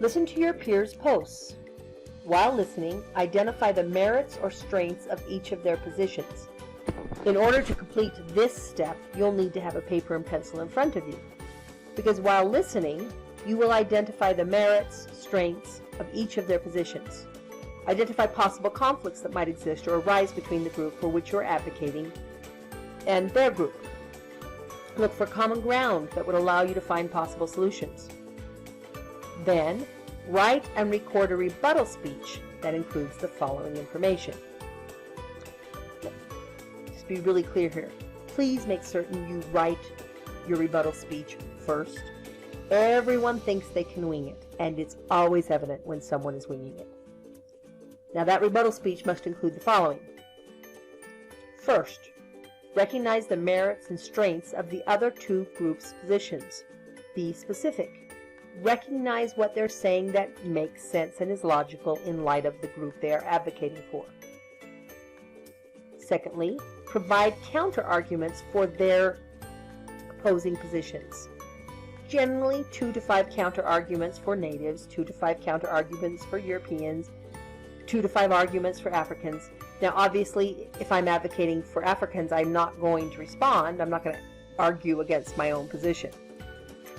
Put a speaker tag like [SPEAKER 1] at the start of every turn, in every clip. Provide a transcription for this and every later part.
[SPEAKER 1] Listen to your peers' posts. While listening, identify the merits or strengths of each of their positions. In order to complete this step, you'll need to have a paper and pencil in front of you, because while listening, you will identify the merits, strengths of each of their positions. Identify possible conflicts that might exist or arise between the group for which you're advocating and their group. Look for common ground that would allow you to find possible solutions. Then, write and record a rebuttal speech that includes the following information. Just be really clear here. Please make certain you write your rebuttal speech first. Everyone thinks they can wing it, and it's always evident when someone is winging it. Now, that rebuttal speech must include the following. First, recognize the merits and strengths of the other two groups' positions. Be specific. Recognize what they're saying that makes sense and is logical in light of the group they are advocating for. Secondly, provide counter-arguments for their opposing positions. Generally, 2 to 5 counter-arguments for natives, 2 to 5 counter-arguments for Europeans, 2 to 5 arguments for Africans. Now, obviously, if I'm advocating for Africans, I'm not going to respond. I'm not going to argue against my own position.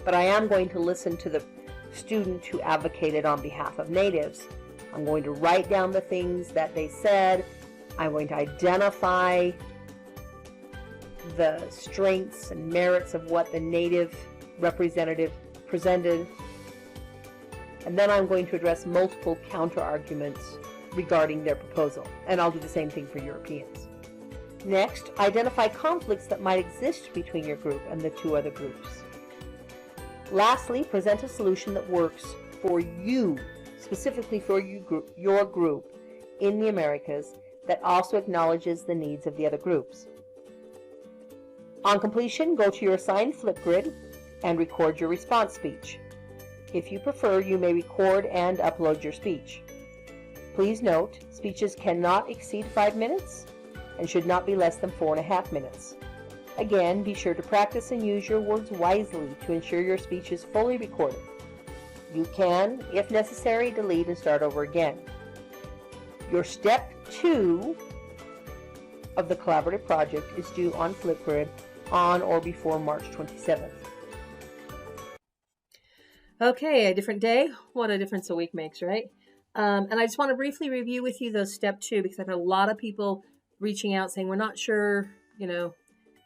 [SPEAKER 1] But I am going to listen to the student who advocated on behalf of natives. I'm going to write down the things that they said. I'm going to identify the strengths and merits of what the native representative presented. And then I'm going to address multiple counter-arguments regarding their proposal. And I'll do the same thing for Europeans. Next, identify conflicts that might exist between your group and the two other groups. Lastly, present a solution that works for you, specifically for your group in the Americas, that also acknowledges the needs of the other groups. On completion, go to your assigned Flipgrid and record your response speech. If you prefer, you may record and upload your speech. Please note, speeches cannot exceed 5 minutes and should not be less than 4.5 minutes. Again, be sure to practice and use your words wisely to ensure your speech is fully recorded. You can, if necessary, delete and start over again. Your step 2 of the collaborative project is due on Flipgrid on or before March 27th. Okay, a different day. What a difference a week makes, right? And I just want to briefly review with you those step 2, because I've had a lot of people reaching out saying, we're not sure,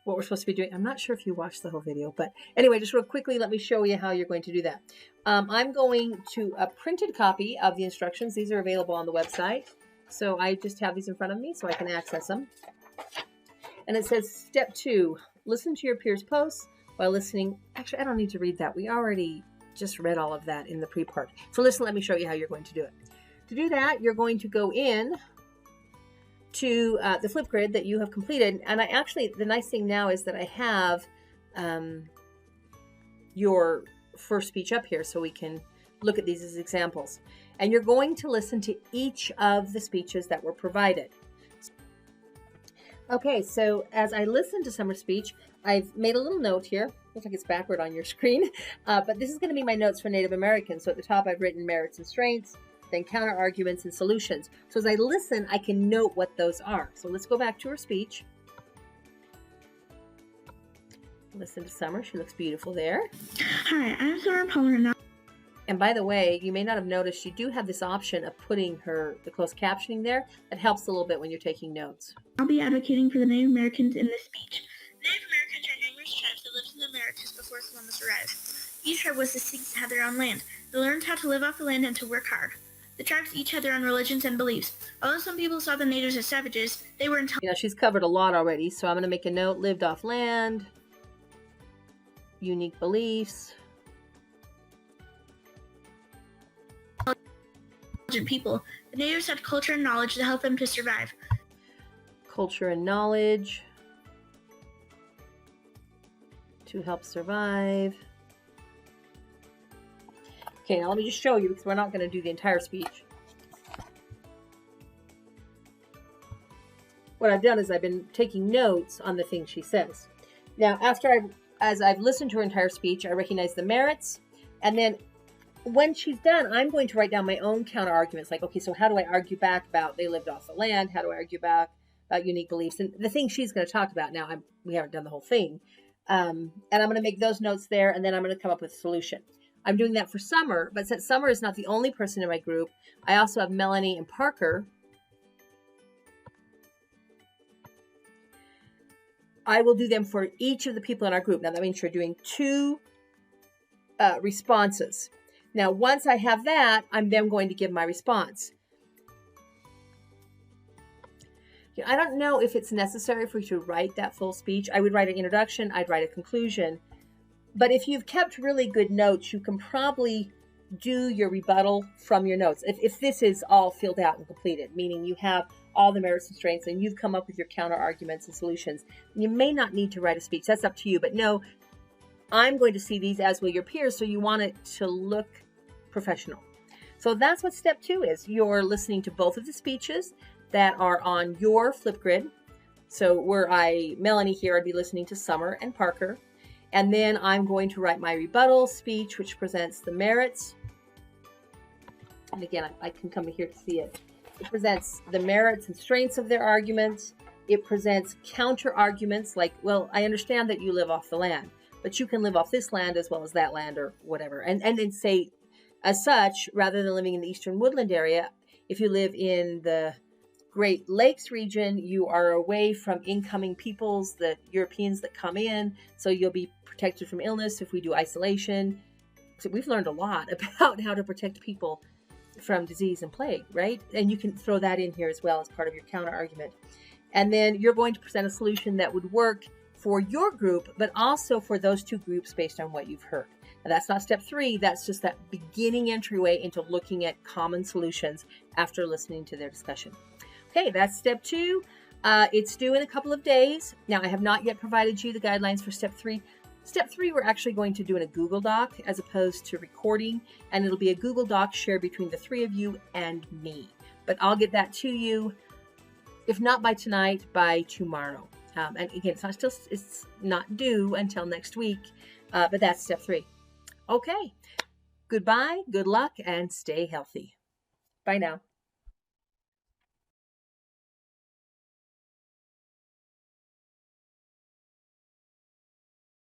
[SPEAKER 1] what we're supposed to be doing. I'm not sure if you watched the whole video, but anyway, just real quickly, let me show you how you're going to do that. I'm going to a printed copy of the instructions. These are available on the website. So I just have these in front of me so I can access them. And it says step 2, listen to your peers' posts while listening. Actually, I don't need to read that. We already just read all of that in the pre-part. So listen, let me show you how you're going to do it. To do that, you're going to go in to the Flipgrid that you have completed. And the nice thing now is that I have your first speech up here so we can look at these as examples. And you're going to listen to each of the speeches that were provided. Okay, so as I listen to Summer's speech, I've made a little note here. Looks like it's backward on your screen, but this is going to be my notes for Native Americans. So at the top, I've written merits and strengths, then counter arguments and solutions. So as I listen, I can note what those are. So let's go back to her speech. Listen to Summer. She looks beautiful there.
[SPEAKER 2] Hi, I'm Summer Palmer.
[SPEAKER 1] And by the way, you may not have noticed, you do have this option of putting the closed captioning there. That helps a little bit when you're taking notes.
[SPEAKER 2] I'll be advocating for the Native Americans in this speech. Native Americans are numerous tribes that lived in the Americas before Columbus arrived. Each tribe was distinct to have their own land. They learned how to live off the land and to work hard. The tribes each had their own religions and beliefs. Although some people saw the natives as savages, they were intelligent.
[SPEAKER 1] She's covered a lot already, so I'm going to make a note. Lived off land, unique beliefs.
[SPEAKER 2] People. The natives had culture and knowledge to help them to survive.
[SPEAKER 1] Culture and knowledge to help survive. Okay, now let me just show you, because we're not going to do the entire speech. What I've done is I've been taking notes on the things she says. Now, as I've listened to her entire speech, I recognize the merits, and then when she's done, I'm going to write down my own counter arguments. Like, okay, so how do I argue back about they lived off the land? How do I argue back about unique beliefs? And the thing she's going to talk about now, we haven't done the whole thing. And I'm going to make those notes there, and then I'm going to come up with a solution. I'm doing that for Summer, but since Summer is not the only person in my group, I also have Melanie and Parker. I will do them for each of the people in our group. Now, that means you're doing 2 responses. Now, once I have that, I'm then going to give my response. I don't know if it's necessary for you to write that full speech. I would write an introduction. I'd write a conclusion. But if you've kept really good notes, you can probably do your rebuttal from your notes. If this is all filled out and completed, meaning you have all the merits and strengths and you've come up with your counter arguments and solutions, you may not need to write a speech. That's up to you. But no, I'm going to see these, as will your peers, so you want it to look professional. So that's what step 2 is. You're listening to both of the speeches that are on your Flipgrid. So Melanie here, I'd be listening to Summer and Parker. And then I'm going to write my rebuttal speech, which presents the merits. And again, I can come here to see it. It presents the merits and strengths of their arguments. It presents counter arguments like, well, I understand that you live off the land, but you can live off this land as well as that land or whatever. And then say, as such, rather than living in the Eastern Woodland area, if you live in the Great Lakes region, you are away from incoming peoples, the Europeans that come in, so you'll be protected from illness if we do isolation. So we've learned a lot about how to protect people from disease and plague, right? And you can throw that in here as well as part of your counter argument. And then you're going to present a solution that would work for your group, but also for those 2 groups based on what you've heard. Now, that's not step 3. That's just that beginning entryway into looking at common solutions after listening to their discussion. Okay, that's step 2. It's due in a couple of days. Now, I have not yet provided you the guidelines for step 3. Step 3, we're actually going to do in a Google Doc as opposed to recording, and it'll be a Google Doc shared between the 3 of you and me. But I'll get that to you, if not by tonight, by tomorrow. And again, it's not due until next week, but that's step 3. Okay, goodbye, good luck, and stay healthy. Bye now.